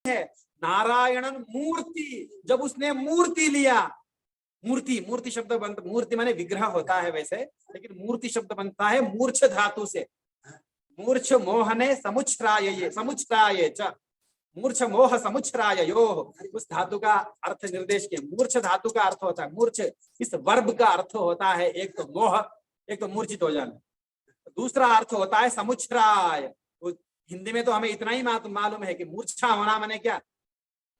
है। नारायणन मूर्ति, जब उसने मूर्ति लिया, मूर्ति शब्द बनता, मूर्ति माने विग्रह होता है वैसे, लेकिन मूर्ति शब्द बनता है मूर्छ धातु से। मूर्छ मोहने समुच्छ्राये च, मूर्छ मोह समुच्छ्राय यो, उस धातु का अर्थ निर्देश किया। मूर्छ धातु का अर्थ होता है, मूर्छ इस वर्ब का अर्थ होता है एक तो मोह, एक तो मूर्छित हो जाना, दूसरा अर्थ होता है समुच्छ्राय। हिंदी में तो हमें इतना ही मालूम है कि मूर्छा होना माने क्या,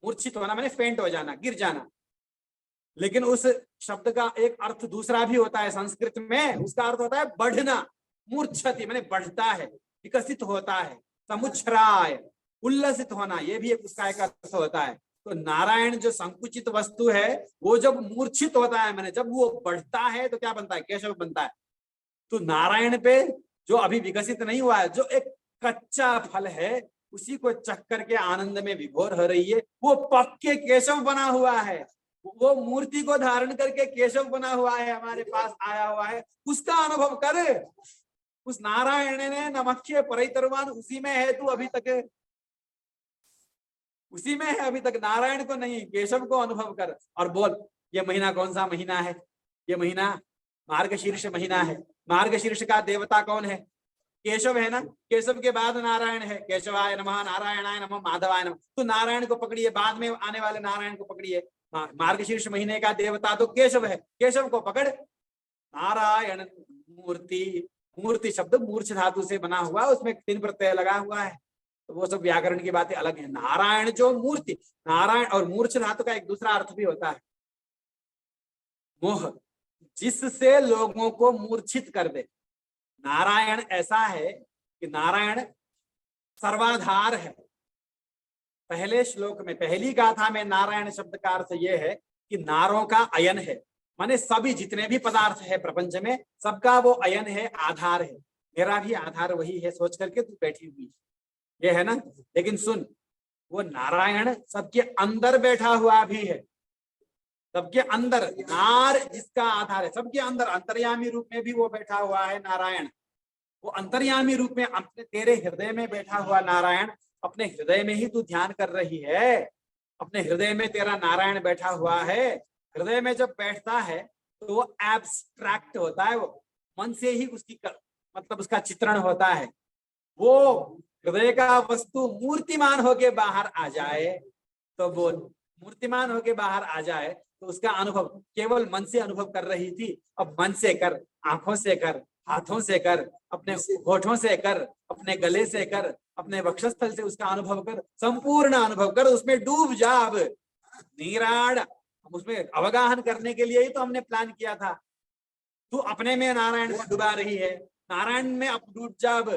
मूर्छित होना माने फेंट हो जाना, गिर जाना, लेकिन उस शब्द का एक अर्थ दूसरा भी होता है संस्कृत में, उसका अर्थ होता है बढ़ना। मूर्छति माने बढ़ता है, विकसित होता है। समुच्छ्राय उल्लसित होना, ये भी एक उसका एक अर्थ होता है। तो नारायण जो संकुचित वस्तु है, वो जब मूर्छित होता है माने जब वो बढ़ता है तो क्या बनता है, केशव बनता है। तो नारायण पे जो अभी विकसित नहीं हुआ है, जो एक कच्चा फल है, उसी को चख करके आनंद में विभोर हो रही है, वो पक्के केशव बना हुआ है। वो मूर्ति को धारण करके केशव बना हुआ है, हमारे पास आया हुआ है, उसका अनुभव कर। उस नारायण ने नमक्खे परितरवान, उसी में है तू अभी तक, उसी में है अभी तक, नारायण को नहीं, केशव को अनुभव कर। और बोल, ये महीना कौन सा महीना है? ये महीना मार्गशीर्ष महीना है। मार्गशीर्ष का देवता कौन है? केशव है ना। केशव के बाद नारायण है। केशवाय नमः, नारायणाय नमः, माधवाय नमः। तो नारायण को पकड़िए, बाद में आने वाले नारायण को पकड़िए। मार्गशीर्ष महीने का देवता तो केशव है, केशव को पकड़। नारायण मूर्ति, मूर्ति शब्द मूर्छ धातु से बना हुआ, उसमें 3 प्रत्यय लगा हुआ है, तो वो सब व्याकरण की बातें अलग है। नारायण जो मूर्ति, नारायण और मूर्छ धातु का एक दूसरा अर्थ भी होता है मोह, जिससे लोगों को मूर्छित कर दे। नारायण ऐसा है कि नारायण सर्वाधार है। पहले श्लोक में, पहली गाथा में नारायण शब्द का अर्थ यह है कि नारों का अयन है, माने सभी जितने भी पदार्थ है प्रपंच में, सबका वो अयन है, आधार है। मेरा भी आधार वही है, सोच करके तू बैठी हुई ये है ना। लेकिन सुन, वो नारायण सबके अंदर बैठा हुआ भी है, सबके अंदर। नार जिसका आधार है, सबके अंदर अंतर्यामी रूप में भी वो बैठा हुआ है नारायण। वो अंतर्यामी रूप में अपने तेरे हृदय में बैठा हुआ नारायण, अपने हृदय में ही तू ध्यान कर रही है। अपने हृदय में तेरा नारायण बैठा हुआ है। हृदय में जब बैठता है तो वो एब्स्ट्रैक्ट होता है, वो मन से ही उसकी मतलब उसका चित्रण होता है। वो हृदय का वस्तु मूर्तिमान होके बाहर आ जाए तो बोल, मूर्तिमान होके बाहर आ जाए तो उसका अनुभव केवल मन से अनुभव कर रही थी, अब मन से कर, आंखों से कर, हाथों से कर, अपने होठों से कर, अपने गले से कर, अपने वक्षस्थल से उसका अनुभव कर, संपूर्ण अनुभव कर, उसमें डूब जा। अब नीराड़, उसमें अवगाहन करने के लिए ही तो हमने प्लान किया था। तू अपने में नारायण को डुबा रही है, नारायण में अब डूब जा। अब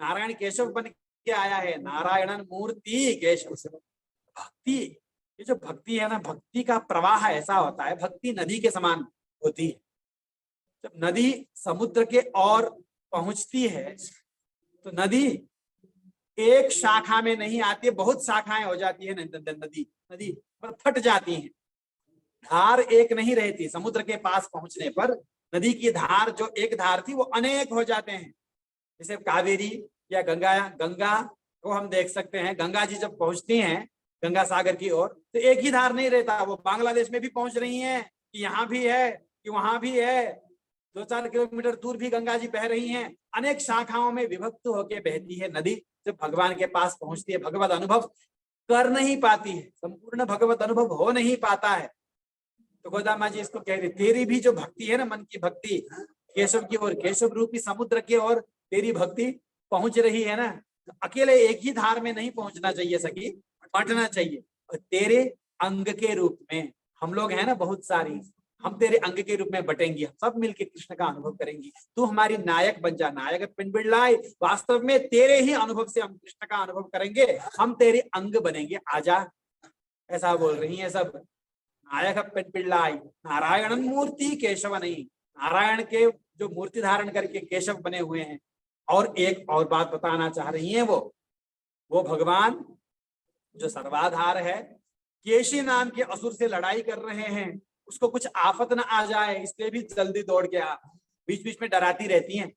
नारायण केशव बन के आया है, नारायणन मूर्ति केशव से। भक्ति, ये जो भक्ति है ना, भक्ति का प्रवाह ऐसा होता है, भक्ति नदी के समान होती है। जब नदी समुद्र के ओर पहुंचती है तो नदी एक शाखा में नहीं आती है, बहुत शाखाएं हो जाती है नदी, नदी पर फट जाती है, धार एक नहीं रहती। समुद्र के पास पहुंचने पर नदी की धार जो एक धार थी वो अनेक हो जाते हैं। जैसे कावेरी या गंगा को हम देख सकते हैं, गंगा जी जब पहुंचती हैं गंगा सागर की ओर तो एक ही धार नहीं रहता, वो बांग्लादेश में भी पहुंच रही हैं, कि यहाँ भी है, कि वहां भी है, 2-4 किलोमीटर दूर भी गंगा जी बह रही हैं, अनेक शाखाओं में विभक्त होकर बहती है नदी। जब भगवान के पास पहुंचती है, भगवत अनुभव कर नहीं पाती है, संपूर्ण भगवत अनुभव हो नहीं पाता है। तो गोदामा जी इसको कह रही, तेरी भी जो भक्ति है ना, मन की भक्ति केशव की ओर, केशव रूपी समुद्र की ओर तेरी भक्ति पहुंच रही है ना, अकेले एक ही धार में नहीं पहुंचना चाहिए सखी, बांटना चाहिए। और तेरे अंग के रूप में हम लोग हैं ना बहुत सारी, हम तेरे अंग के रूप में बटेंगे, सब मिलके कृष्ण का अनुभव करेंगी। तू हमारी नायक बन जा, नायक पिंड बिड़लाई, वास्तव में तेरे ही अनुभव से हम कृष्ण का अनुभव करेंगे, हम तेरे अंग बनेंगे, आजा। ऐसा बोल रही है सब। नायक पिंड बिड़लाई, नारायण मूर्ति केशव नहीं, नारायण के जो मूर्ति धारण करके केशव बने हुए हैं। और एक और बात बताना चाह रही हैं वो भगवान जो सर्वाधार है, केशी नाम के असुर से लड़ाई कर रहे हैं, उसको कुछ आफत न आ जाए इसलिए भी जल्दी दौड़ के आ, बीच बीच में डराती रहती हैं।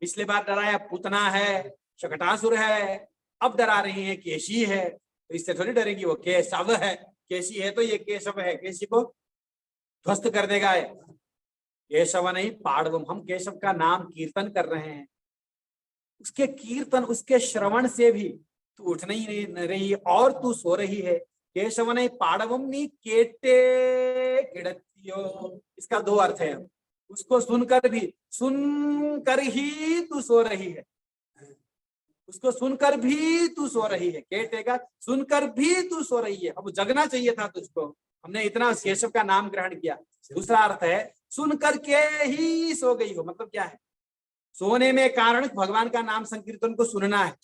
पिछले बार डराया पूतना है, शकटासुर है, अब डरा रही हैं केशी है। तो इससे थोड़ी डरेगी, वो केशव है, केशी है तो ये केशव है, केशी को ध्वस्त कर देगा ये। केशव नहीं पाड़वम, हम केशव का नाम कीर्तन कर रहे हैं, उसके कीर्तन उसके श्रवण से भी तू उठ नहीं रही और तू सो रही है। केशव नहीं पाड़वम नहीं केटे किड़तियो, इसका दो अर्थ है। उसको सुनकर ही तू सो रही है, उसको सुनकर भी तू सो रही है, केटेगा सुनकर भी तू सो रही है। अब जगना चाहिए था तुझको, हमने इतना केशव का नाम ग्रहण किया। दूसरा अर्थ है सुन करके ही सो गई हो, मतलब क्या है, सोने में कारण भगवान का नाम संकीर्तन को सुनना है।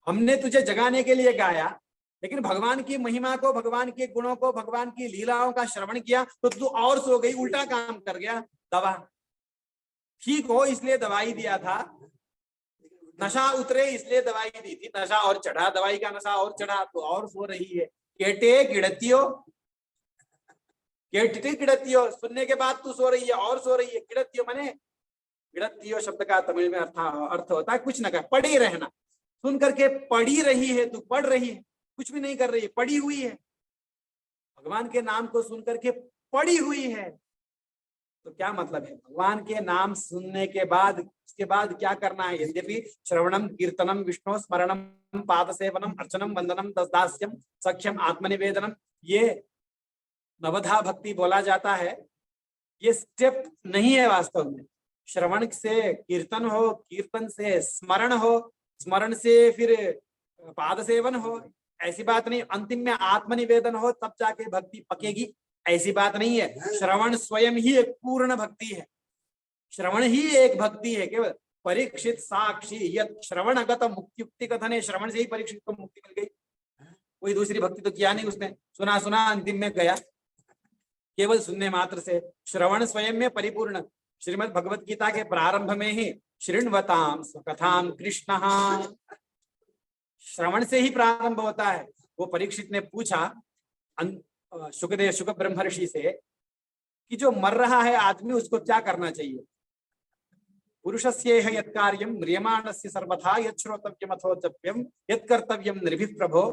हमने तुझे जगाने के लिए गाया, लेकिन भगवान की महिमा को, भगवान के गुणों को, भगवान की लीलाओं का श्रवण किया तो तू और सो गई, उल्टा काम कर गया। दवा ठीक हो इसलिए दवाई दिया था, नशा उतरे इसलिए दवाई दी थी, नशा और चढ़ा, दवाई का नशा और चढ़ा तो और सो रही है। केटे किड़तियो, केटे किड़तियो, सुनने के बाद तू सो रही है और सो रही है। किड़तियो माने, किड़तियो शब्द का तमिल में अर्थ होता है कुछ न कर, पड़ी रहना। सुन करके पड़ी रही है, तू पढ़ रही है, कुछ भी नहीं कर रही है, पड़ी हुई है। भगवान के नाम को सुन करके पड़ी हुई है, तो क्या मतलब है, भगवान के नाम सुनने के बाद उसके बाद क्या करना है। यद्यपि श्रवणम कीर्तनम विष्णु स्मरणम पाद सेवनम अर्चनम वंदनम दास्यम सख्यम आत्मनिवेदनम, ये नवधा भक्ति बोला जाता है, ये स्टेप नहीं है वास्तव में। श्रवण से कीर्तन हो, कीर्तन से स्मरण हो, स्मरण से फिर पाद सेवन हो, ऐसी बात नहीं। अंतिम में आत्मनिवेदन हो तब जाके भक्ति पकेगी, ऐसी बात नहीं है। श्रवण स्वयं ही एक पूर्ण भक्ति है, श्रवण ही एक भक्ति है। केवल परीक्षित साक्षी यत श्रवणगत मुक्ति कथन है, श्रवण से ही परीक्षित को मुक्ति मिल गई, कोई दूसरी भक्ति तो किया नहीं उसने, सुना सुना अंतिम में गया, केवल सुनने मात्र से। श्रवण स्वयं में परिपूर्ण। श्रीमद् भगवत गीता के प्रारंभ में ही शृण्वताम स्वकथाम कृष्ण, श्रवण से ही प्रारंभ होता है। वो परीक्षित ने पूछा शुकदेव शुक ब्रह्मर्षि से कि जो मर रहा है आदमी उसको क्या करना चाहिए। पुरुषस्येह यत् कार्यं म्रियमाणस्य सर्वथा यत् श्रोतव्यम् अथोचप्यम् यत् कर्तव्यम् निर्भीः प्रभो।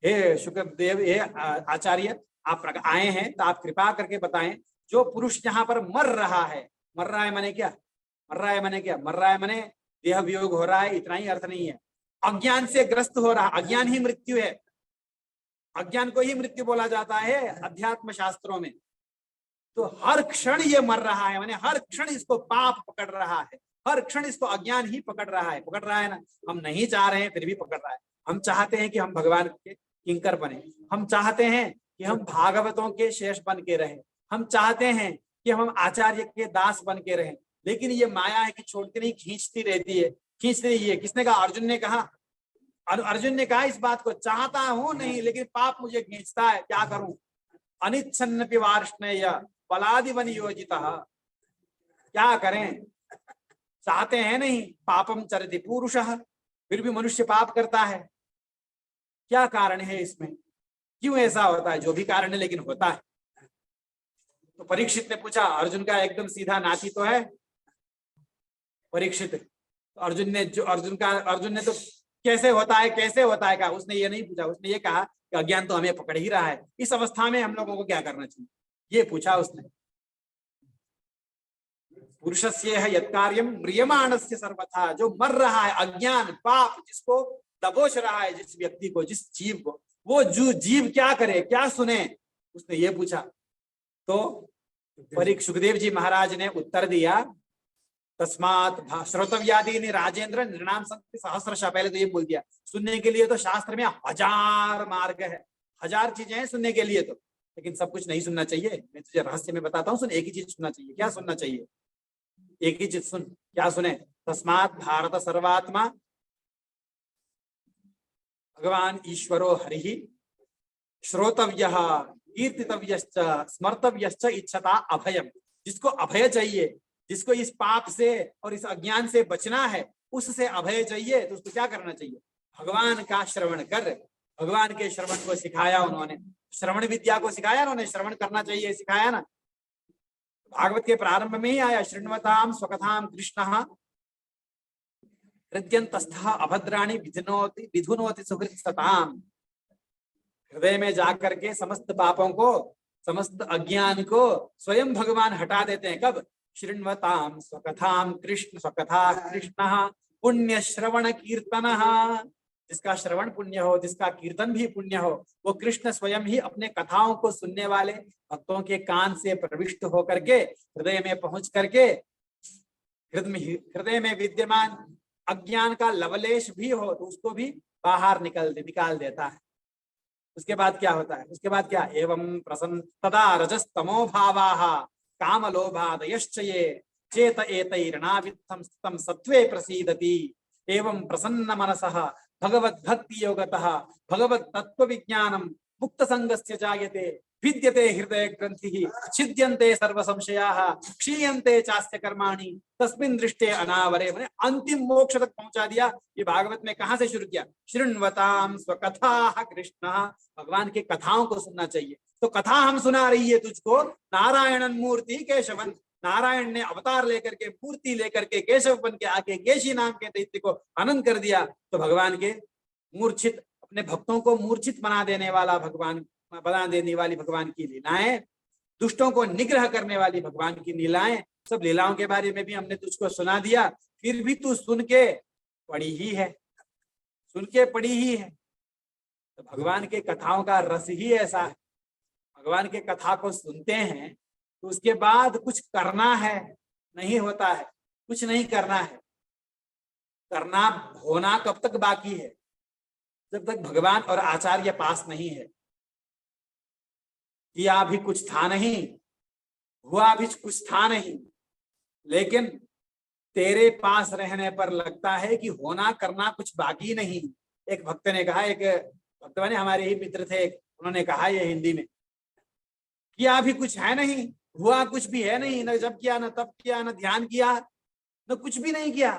हे शुकदेव, हे आचार्य, आप आए हैं तो आप कृपा करके बताएं, जो पुरुष यहाँ पर मर रहा है माने क्या, मर रहा है माने क्या, मर रहा है माने देह वियोग हो रहा है, इतना ही अर्थ नहीं है। अज्ञान से ग्रस्त हो रहा, अज्ञान ही मृत्यु है, अज्ञान को ही मृत्यु बोला जाता है अध्यात्म शास्त्रों में। तो हर क्षण ये मर रहा है माने हर क्षण इसको पाप पकड़ रहा है, हर क्षण इसको अज्ञान ही पकड़ रहा है ना। हम नहीं चाह रहे हैं फिर भी पकड़ रहा है। हम चाहते हैं कि हम भगवान के किंकर बने, हम चाहते हैं कि हम भागवतों के शेष बन के रहें, हम चाहते हैं कि हम आचार्य के दास बन के रहें, लेकिन ये माया है कि छोड़ती नहीं, खींचती रहती है, खींचती रही है। किसने कहा, अर्जुन ने कहा, अर्जुन ने कहा इस बात को, चाहता हूं नहीं लेकिन पाप मुझे खींचता है, क्या करूं। अनिच्छन्नपि वार्ष्णेय पलादिवन योजितः, क्या करें, चाहते हैं नहीं, पापम चरति पुरुषः, फिर भी मनुष्य पाप करता है। क्या कारण है इसमें, क्यों ऐसा होता है, जो भी कारण है लेकिन होता है। तो परीक्षित ने पूछा, अर्जुन का एकदम सीधा नाती तो है परीक्षित। तो अर्जुन ने तो कैसे होता है कहा, उसने ये नहीं पूछा, उसने ये कहा कि अज्ञान तो हमें पकड़ ही रहा है, इस अवस्था में हम लोगों को क्या करना चाहिए, ये पूछा उसने। पुरुषस्येह यत् कार्यं म्रियमाणस्य सर्वथा, जो मर रहा है, अज्ञान पाप जिसको दबोच रहा है, जिस व्यक्ति को, जिस जीव को, वो जो जीव क्या करे, क्या सुने, उसने ये पूछा। तो सुखदेव जी महाराज ने उत्तर दिया, तस्मात् श्रोतव्यादीनि राजेंद्र निर्णाम संति सहस्रशः। पहले तो ये बोल दिया, सुनने के लिए तो शास्त्र में 1000 मार्ग है, 1000 चीजें हैं सुनने के लिए तो, लेकिन सब कुछ नहीं सुनना चाहिए। मैं तुझे रहस्य में बताता हूँ, सुन, एक ही चीज सुनना चाहिए। क्या सुनना चाहिए, एक ही चीज सुन, क्या सुने, तस्मात् भारत सर्वात्मा भगवान ईश्वरो हरिः श्रोतव्यः कीर्तितव्यश्च स्मर्तव्यश्च इच्छता अभयम। जिसको अभय चाहिए, जिसको इस पाप से और इस अज्ञान से बचना है, उससे अभय चाहिए, तो उसको क्या करना चाहिए, भगवान का श्रवण कर। भगवान के श्रवण को सिखाया उन्होंने, श्रवण विद्या को सिखाया उन्होंने, श्रवण करना चाहिए सिखाया ना। भागवत के प्रारंभ में ही आया, शृण्वताम स्वकथाम कृष्णः हृद्यन्तस्थः अभद्राणि विधुनोति सुहृत् सताम। हृदय में जाकर के समस्त पापों को, समस्त अज्ञान को स्वयं भगवान हटा देते हैं। कब? शृण्वताम स्वकथाम कृष्ण, स्वकथा कृष्ण पुण्य श्रवण कीर्तन। जिसका श्रवण पुण्य हो, जिसका कीर्तन भी पुण्य हो, वो कृष्ण स्वयं ही अपने कथाओं को सुनने वाले भक्तों के कान से प्रविष्ट होकर के हृदय में पहुंच करके हृदय में विद्यमान अज्ञान का लवलेश भी हो तो उसको भी बाहर निकाल देता है। उसके बाद क्या होता है? उसके बाद क्या? एवं प्रसन्न तदा रजस्तमो भावाः काम लोभादयश्च ये चेत एतैर्नाविद्धं स्थितं सत्त्वे प्रसीदति। एवं प्रसन्न मनसः भगवत भक्ति योगतः भगवत तत्व विज्ञानम मुक्त संगस्य जायते भिद्यते हृदय ग्रंथि छिद्यन्ते सर्व संशयाः क्षीयन्ते चास्य कर्माणि तस्मिन् दृष्टे अनावरे। मैंने अंतिम मोक्ष तक पहुंचा दिया। ये भागवत में कहां से शुरू किया? शृण्वताम स्वकथाः कृष्ण, भगवान के कथाओं को सुनना चाहिए। तो कथा हम सुना रही है तुझको, नारायणन मूर्ति केशवन, नारायण ने अवतार लेकर के, मूर्ति लेकर के केशव बन के आके केशी नाम के दैत्य को अनंत कर दिया। तो भगवान के मूर्छित, अपने भक्तों को मूर्छित बना देने वाला भगवान, बना देने वाली भगवान की लीलाएं, दुष्टों को निग्रह करने वाली भगवान की लीलाएं, सब लीलाओं के बारे में भी हमने तुझको सुना दिया। फिर भी तू सुन के पड़ी ही है, सुन के पड़ी ही है। तो भगवान के कथाओं का रस ही ऐसा है। भगवान के कथा को सुनते हैं तो उसके बाद कुछ करना है, नहीं होता है, कुछ नहीं करना है। करना, होना कब तक बाकी है? जब तक भगवान और आचार्य पास नहीं है। किया भी कुछ था नहीं, हुआ भी कुछ था नहीं, लेकिन तेरे पास रहने पर लगता है कि होना करना कुछ बाकी नहीं। एक भक्त ने कहा, एक भक्त माने हमारे ही मित्र थे, उन्होंने कहा ये हिंदी में, किया भी कुछ है नहीं, हुआ कुछ भी है नहीं, न जब किया न तब किया, न ध्यान किया, न कुछ भी नहीं किया,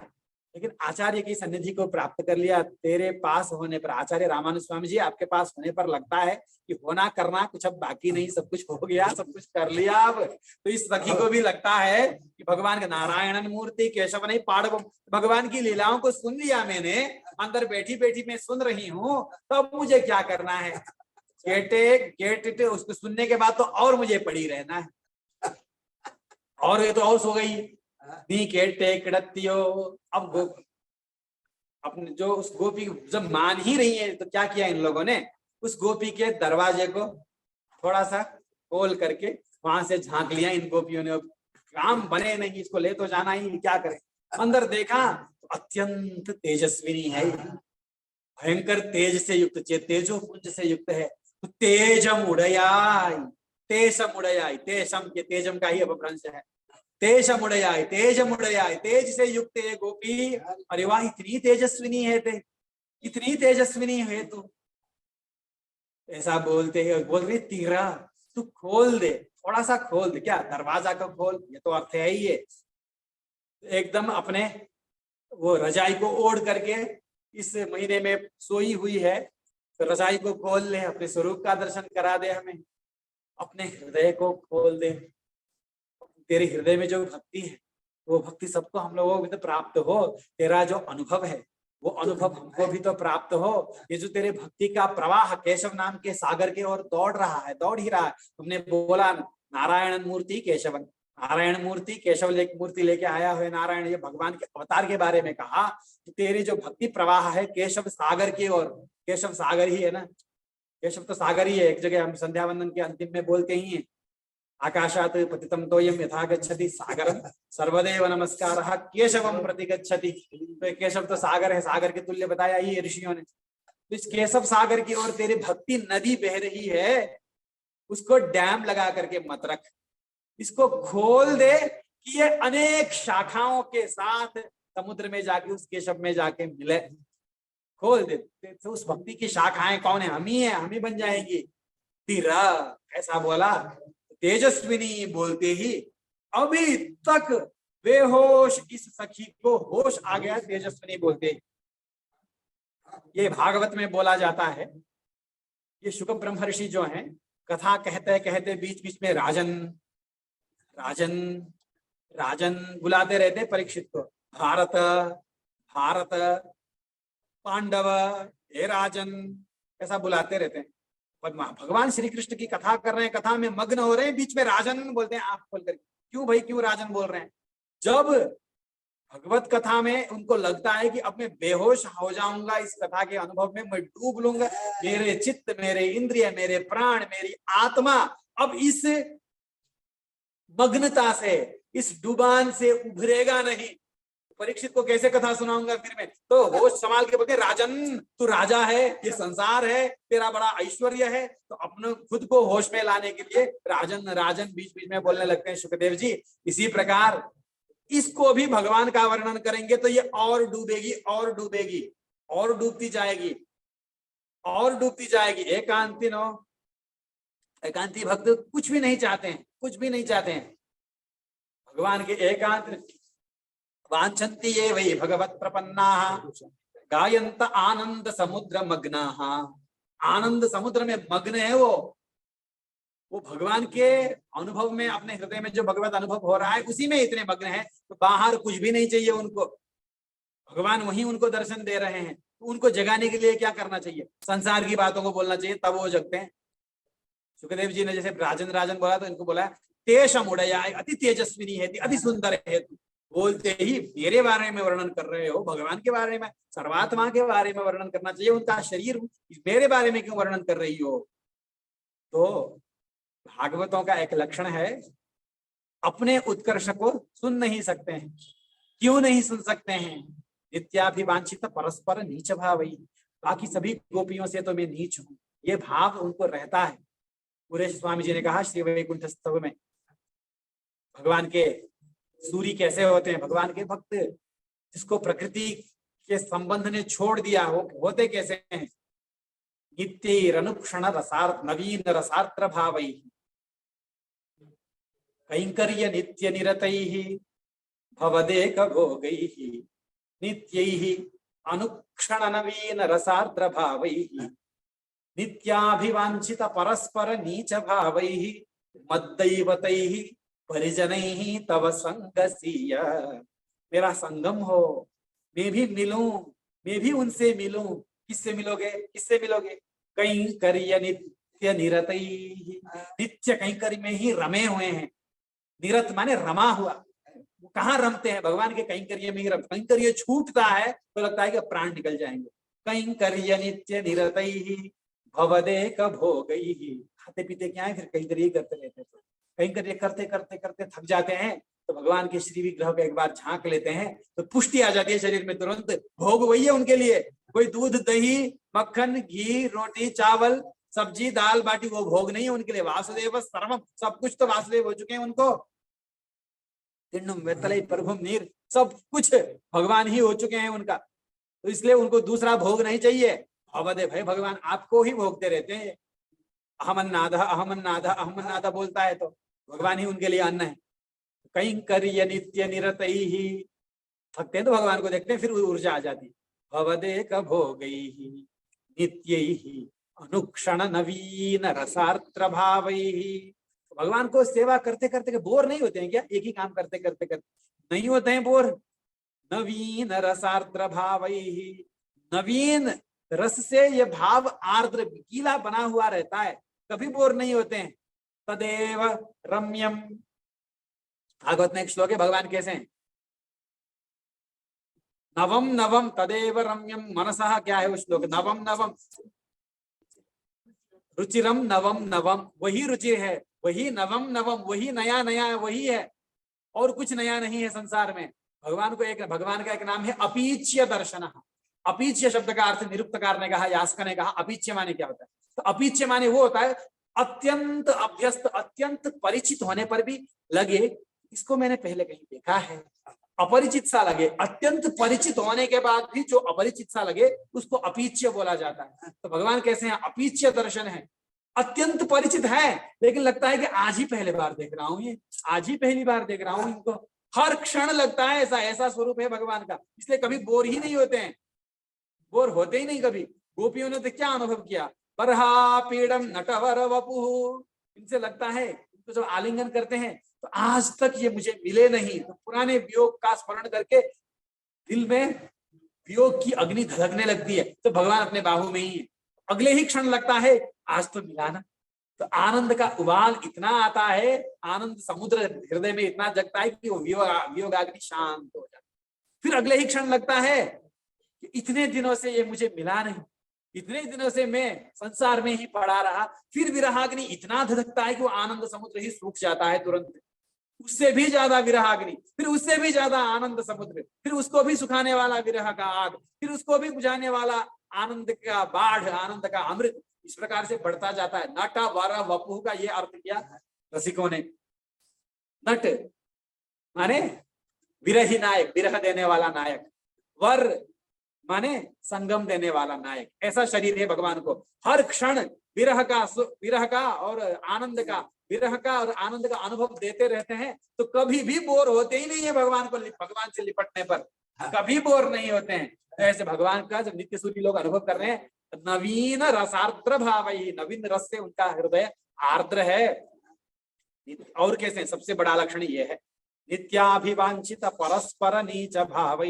लेकिन आचार्य की सन्निधि को प्राप्त कर लिया। तेरे पास होने पर, आचार्य रामानुज स्वामी जी आपके पास होने पर लगता है कि होना करना कुछ अब बाकी नहीं, सब कुछ हो गया, सब कुछ कर लिया अब। तो इस सखी को भी लगता है कि भगवान का नारायणन मूर्ति केशव नहीं पाड़व, भगवान की लीलाओं को सुन लिया मैंने, अंदर बैठी बैठी मैं सुन रही हूँ, तो अब मुझे क्या करना है? गेटे उसको सुनने के बाद तो और मुझे पड़ी रहना है। और ये तो और सो गई नी केटे किड़तियो। अब अपने जो उस गोपी जब मान ही रही है तो क्या किया इन लोगों ने? उस गोपी के दरवाजे को थोड़ा सा खोल करके वहां से झांक लिया इन गोपियों ने। काम बने नहीं, इसको ले तो जाना ही, क्या करें? अंदर देखा तो अत्यंत तेजस्विनी है, भयंकर तेज से युक्त, तेजो पुंज से युक्त है। तो तेजम उड़याय, तेजम उड़याय, तेजम के तेजम का ही अपभ्रंश है। तेजम उड़याय, तेजम उड़याय, तेज से युक्त है गोपी। अरे वाह, इतनी तेजस्विनी है ते, इतनी तेजस्विनी है तू, ऐसा बोलते हैं। बोल रही तीरा तू खोल दे, थोड़ा सा खोल दे। क्या दरवाजा को खोल, ये तो अर्थ है ही है। एकदम अपने वो रजाई को ओढ़ करके इस महीने में सोई हुई है, तो रजाई को खोल ले, अपने स्वरूप का दर्शन करा दे हमें, अपने हृदय को खोल दे। तेरे हृदय में जो भक्ति है वो भक्ति सबको, हम लोगों को भी तो प्राप्त हो। तेरा जो अनुभव है वो अनुभव हमको भी तो प्राप्त हो। ये जो तेरे भक्ति का प्रवाह केशव नाम के सागर के ओर दौड़ रहा है, दौड़ ही रहा है। तुमने बोला नारायण मूर्ति केशवन, नारायण मूर्ति केशव मूर्ति लेके आया हुए नारायण, ये भगवान के अवतार के बारे में कहा। तो तेरी जो भक्ति प्रवाह है केशव सागर की ओर, केशव सागर ही है ना, केशव तो सागर ही है। एक जगह हम संध्या वंदन के अंतिम में बोलते ही हैं, आकाशात पतितम तोयम यथा गच्छति सागरम सर्वदेव नमस्कारः केशवम प्रति गच्छति। तो केशव तो सागर है, सागर के तुल्य बताया ही ऋषियों ने। तो इस केशव सागर की ओर तेरी भक्ति नदी बह रही है, उसको डैम लगा करके मत रख, इसको खोल दे कि ये अनेक शाखाओं के साथ समुद्र में जाके, उस केशव में जाके मिले। खोल दे तो उस भक्ति की शाखाएं कौन है? हम ही है, हम ही बन जाएंगी। तीरा ऐसा बोला। तेजस्विनी बोलते ही अभी तक बेहोश इस सखी को होश आ गया। तेजस्विनी बोलते ये भागवत में बोला जाता है। ये शुक ब्रह्मर्षि जो हैं, कथा कहते कहते बीच बीच में राजन राजन राजन बुलाते रहते परीक्षित को। भारत भारत, पांडव, हे राजन, ऐसा बुलाते रहते हैं। भगवान श्री कृष्ण की कथा कर रहे हैं, कथा में मग्न हो रहे हैं, बीच में राजन बोलते हैं आंख खोल कर। क्यों भाई, क्यों राजन बोल रहे हैं? जब भगवत कथा में उनको लगता है कि अब मैं बेहोश हो जाऊंगा इस कथा के अनुभव में, मैं डूब लूंगा, मेरे चित्त, मेरे इंद्रिय, मेरे प्राण, मेरी आत्मा अब इस मग्नता से, इस डुबान से उभरेगा नहीं, परीक्षित को कैसे कथा सुनाऊंगा फिर मैं? तो होश संभाल के बोलते, राजन तू राजा है, ये संसार है, तेरा बड़ा ऐश्वर्य है, तो अपने खुद को होश में लाने के लिए राजन राजन बीच बीच में बोलने लगते हैं सुखदेव जी। इसी प्रकार इसको भी भगवान का वर्णन करेंगे तो ये और डूबेगी और डूबेगी और डूबती जाएगी और डूबती जाएगी। एकांती भक्त कुछ भी नहीं चाहते हैं, कुछ भी नहीं चाहते हैं। भगवान के एकांत वांछन्ति ये वै भगवत प्रपन्नाः गायन्त आनंद समुद्र मग्नाः। आनंद समुद्र में मग्न है वो भगवान के अनुभव में, अपने हृदय में जो भगवत अनुभव हो रहा है उसी में इतने मग्न है, तो बाहर कुछ भी नहीं चाहिए उनको। भगवान वहीं उनको दर्शन दे रहे हैं, तो उनको जगाने के लिए क्या करना चाहिए? संसार की बातों को बोलना चाहिए, तब वो जगते हैं। सुखदेव जी ने जैसे राजन राजन बोला तो इनको बोला तेषम उड़या अति तेजस्विनी है, अति सुंदर है। बोलते ही मेरे बारे में वर्णन कर रहे हो, भगवान के बारे में, सर्वात्मा के बारे में वर्णन करना चाहिए, उनका शरीर, मेरे बारे में क्यों वर्णन कर रही हो? तो भागवतों का एक लक्षण है, अपने उत्कर्ष को सुन नहीं सकते हैं। क्यों नहीं सुन सकते हैं? नित्याभिवांछित परस्पर नीच भाव, बाकी सभी गोपियों से तो मैं नीच हूं, ये भाव उनको रहता है। पुरेश स्वामी जी ने कहा श्री वैकुंठ स्तव में, भगवान के सूरी कैसे होते हैं? भगवान के भक्त जिसको प्रकृति के संबंध ने छोड़ दिया, वो होते कैसे हैं? नित्यैरनुक्षण रसार्थ नवीन रसार्त्र भावैः कैंकर्य नित्य निरतैः भवदेक भोगैः नित्यैः अनुक्षण नवीन रसार्द्र भावैः नित्याभिवांछित परस्पर नीच भावैः मद्दैवतैः परिजनैः तव संगसीय। मेरा संगम हो, मैं भी मिलूं, मैं भी उनसे मिलूं। किससे मिलोगे? किससे मिलोगे? कैंकर्य नित्य निरतैः, नित्य कैंकर्य में ही रमे हुए हैं। निरत माने रमा हुआ, वो कहाँ रमते हैं? भगवान के कैंकर्य में ही रम। कैंकर्य छूटता है तो लगता है कि प्राण निकल जाएंगे। कैंकर्य नित्य निरतैः भवदेक भोगैः, खाते पीते क्या है, फिर कैंकर्य करते रहते हैं। कैंकर्य करते करते करते थक जाते हैं तो भगवान के श्री विग्रह को एक बार झांक लेते हैं तो पुष्टि आ जाती है शरीर में तुरंत। भोग वही है उनके लिए, कोई दूध दही मक्खन घी रोटी चावल सब्जी दाल बाटी वो भोग नहीं है उनके लिए। वासुदेव सर्वम, सब कुछ तो वासुदेव हो चुके हैं उनको। तिन्नुम वेतलई प्रभुम नीर, सब कुछ भगवान ही हो चुके हैं उनका, तो इसलिए उनको दूसरा भोग नहीं चाहिए। भवदे भाई भगवान आपको ही भोगते रहते हैं। अहमन्नाद अहमन्नाद अहमन्नाद बोलता है तो भगवान ही उनके लिए अन्न है। कैंकर्य नित्य निरतैः, थकते हैं तो भगवान को देखते हैं, फिर ऊर्जा आ जाती है। भवदेक भोगैः नित्यैः अनुक्षण नवीन रसार्त्र भावैः। भगवान को सेवा करते करते बोर नहीं होते हैं क्या? एक ही काम करते करते करते नहीं होते हैं बोर। नवीन रसार्द्र भावैः, नवीन रस से ये भाव आर्द्र गीला बना हुआ रहता है, कभी बोर नहीं होते हैं। तदेव रम्यम, भागवत में एक श्लोक है, भगवान कैसे हैं? नवम नवम तदेव रम्यम मनसः, क्या है वो श्लोक? नवम नवम रुचिरम नवम नवम, वही रुचि है, वही नवम नवम, वही नया नया वही है, और कुछ नया नहीं है संसार में। भगवान को एक, भगवान का एक नाम है अपीच्य दर्शन। अपीच्य शब्द का अर्थ निरुक्तकार ने कहा, यास्क ने कहा अपीच्य माने क्या होता है? तो अपीच्य माने वो होता है अत्यंत अभ्यस्त, अत्यंत परिचित होने पर भी लगे इसको मैंने पहले कहीं देखा है, अपरिचित सा लगे। अत्यंत परिचित होने के बाद भी जो अपरिचित सा लगे उसको अपीच्य बोला जाता है। तो भगवान कैसे हैं? अपीच्य दर्शन है, अत्यंत परिचित है लेकिन लगता है कि आज ही पहली बार देख रहा हूं, ये आज ही पहली बार देख रहा हूं इनको। हर क्षण लगता है ऐसा, ऐसा स्वरूप है भगवान का, इसलिए कभी बोर ही नहीं होते हैं, बोर होते ही नहीं कभी। गोपियों ने तो क्या अनुभव किया? बरहा पीड़म नटवर वपुः, इनसे लगता है, इनको जब आलिंगन करते हैं तो आज तक ये मुझे मिले नहीं, तो पुराने वियोग का स्मरण करके दिल में वियोग की अग्नि धधकने लगती है, तो भगवान अपने बाहु में ही है। अगले ही क्षण लगता है आज तो मिला ना। तो आनंद का उबाल इतना आता है, आनंद समुद्र हृदय में इतना जगता है कि वो वियोगाग्नि शांत हो जाता। फिर अगले ही क्षण लगता है कि इतने दिनों से ये मुझे मिला नहीं, इतने दिनों से मैं संसार में ही पड़ा रहा। फिर विरहाग्नि इतना धधकता है कि वो आनंद समुद्र ही सूख जाता है तुरंत। उससे भी ज्यादा विरहाग्नि, फिर उससे भी ज्यादा आनंद समुद्र, फिर उसको भी सुखाने वाला विरह का आग, फिर उसको भी बुझाने वाला आनंद का बाढ़, आनंद का अमृत। इस प्रकार से बढ़ता जाता है। नट वर वपु का ये अर्थ किया रसिकों ने। नट माने विरही नायक, विरह देने वाला नायक। वर माने संगम देने वाला नायक। ऐसा शरीर है भगवान को। हर क्षण विरह का और आनंद का, विरह का और आनंद का अनुभव देते रहते हैं। तो कभी भी बोर होते ही नहीं है भगवान को, भगवान से लिपटने पर कभी बोर नहीं होते हैं। तो ऐसे भगवान का जब नित्य सूरी लोग अनुभव कर रहे हैं, नवीन रसार्द्र भाव, नवीन रस से उनका हृदय आर्द्र है। और कैसे? सबसे बड़ा लक्षण ये है, नित्याभिवांछित परस्पर नीच भाव।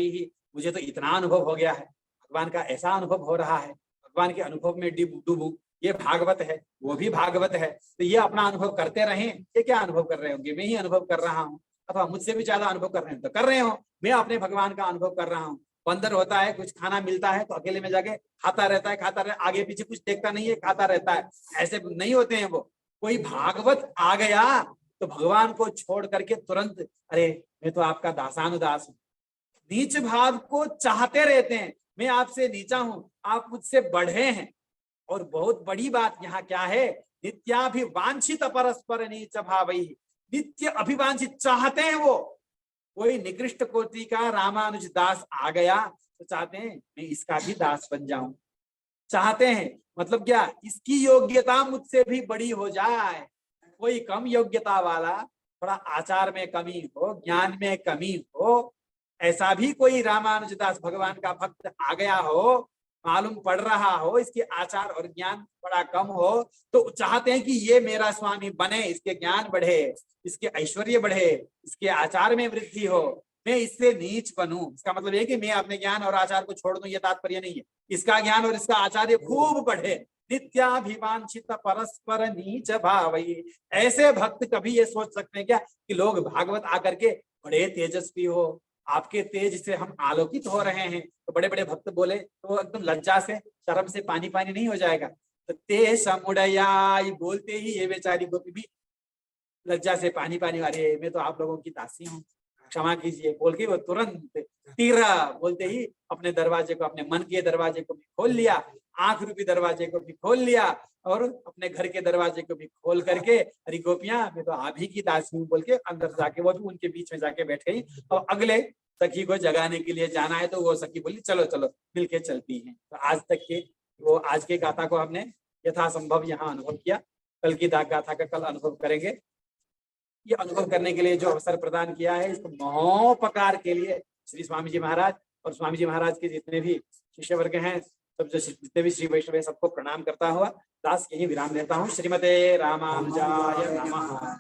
मुझे तो इतना अनुभव हो गया है, भगवान का ऐसा अनुभव हो रहा है, भगवान के अनुभव में डूबू। ये भागवत है, वो भी भागवत है। तो ये अपना अनुभव करते रहें। ये क्या अनुभव कर रहे होंगे? मैं ही अनुभव कर रहा हूँ, अथवा मुझसे भी ज्यादा अनुभव कर रहे हैं तो कर रहे हो। मैं अपने भगवान का अनुभव कर रहा हूँ। बंदर होता है, कुछ खाना मिलता है तो अकेले में जाके खाता रहता है, खाता रहता है, आगे पीछे कुछ देखता नहीं है, खाता रहता है। ऐसे नहीं होते हैं वो। कोई भागवत आ गया तो भगवान को छोड़ करके तुरंत, अरे मैं तो आपका दासानुदास हूँ। नीच भाव को चाहते रहते हैं। मैं आपसे नीचा हूं, आप मुझसे बढ़े हैं। और बहुत बड़ी बात यहाँ क्या है, नित्याभिवांछित परस्पर नीच भाव। नित्य अभिवांछित चाहते हैं वो। कोई निकृष्ट कोटि का रामानुज दास आ गया तो चाहते हैं मैं इसका भी दास बन जाऊं। चाहते हैं मतलब क्या, इसकी योग्यता मुझसे भी बड़ी हो जाए। कोई कम योग्यता वाला, थोड़ा आचार में कमी हो, ज्ञान में कमी हो, ऐसा भी कोई रामानुजदास भगवान का भक्त आ गया हो, मालूम पड़ रहा हो इसके आचार और ज्ञान बड़ा कम हो, तो चाहते हैं कि ये मेरा स्वामी बने, इसके ज्ञान बढ़े, इसके ऐश्वर्य बढ़े, इसके आचार में वृद्धि हो, मैं इससे नीच बनूं। इसका मतलब है कि मैं अपने ज्ञान और आचार को छोड़ दूं, ये तात्पर्य नहीं है। इसका ज्ञान और इसका आचार्य खूब बढ़े। नित्याभिवांछित परस्पर नीच भाव। ऐसे भक्त कभी ये सोच सकते हैं क्या कि लोग भागवत आकर के बड़े तेजस्वी हो, आपके तेज से हम आलोकित हो रहे हैं? तो बड़े बड़े भक्त बोले तो एकदम लज्जा से, शर्म से पानी पानी नहीं हो जाएगा? तो ते समुड़याय बोलते ही ये बेचारी गोपी भी लज्जा से पानी पानी, अरे मैं तो आप लोगों की दासी हूँ, क्षमा कीजिए बोल के वो तुरंत तीरा बोलते ही अपने दरवाजे को, अपने मन के दरवाजे को भी खोल लिया, आंख रूपी दरवाजे को भी खोल लिया, और अपने घर के दरवाजे को भी खोल करके, अरे गोपियां मैं तो आप ही की दासी हूँ बोल के अंदर जाके वो भी उनके बीच में जाके बैठ गई। और अगले सखी को जगाने के लिए जाना है तो वो सखी बोली चलो चलो मिलके चलती हैं। तो आज तक के वो आज के गाथा को हमने यथासंभव यहाँ अनुभव किया। कल की गाथा का कल अनुभव करेंगे। ये अनुभव करने के लिए जो अवसर प्रदान किया है, इसको महोपकार के लिए श्री स्वामी जी महाराज और स्वामी जी महाराज के जितने भी शिष्य वर्ग हैं, सब जो जितने भी श्री वैष्णव है, सबको प्रणाम करता हुआ दास यही विराम देता हूँ। श्रीमते रामानुजाय नमः।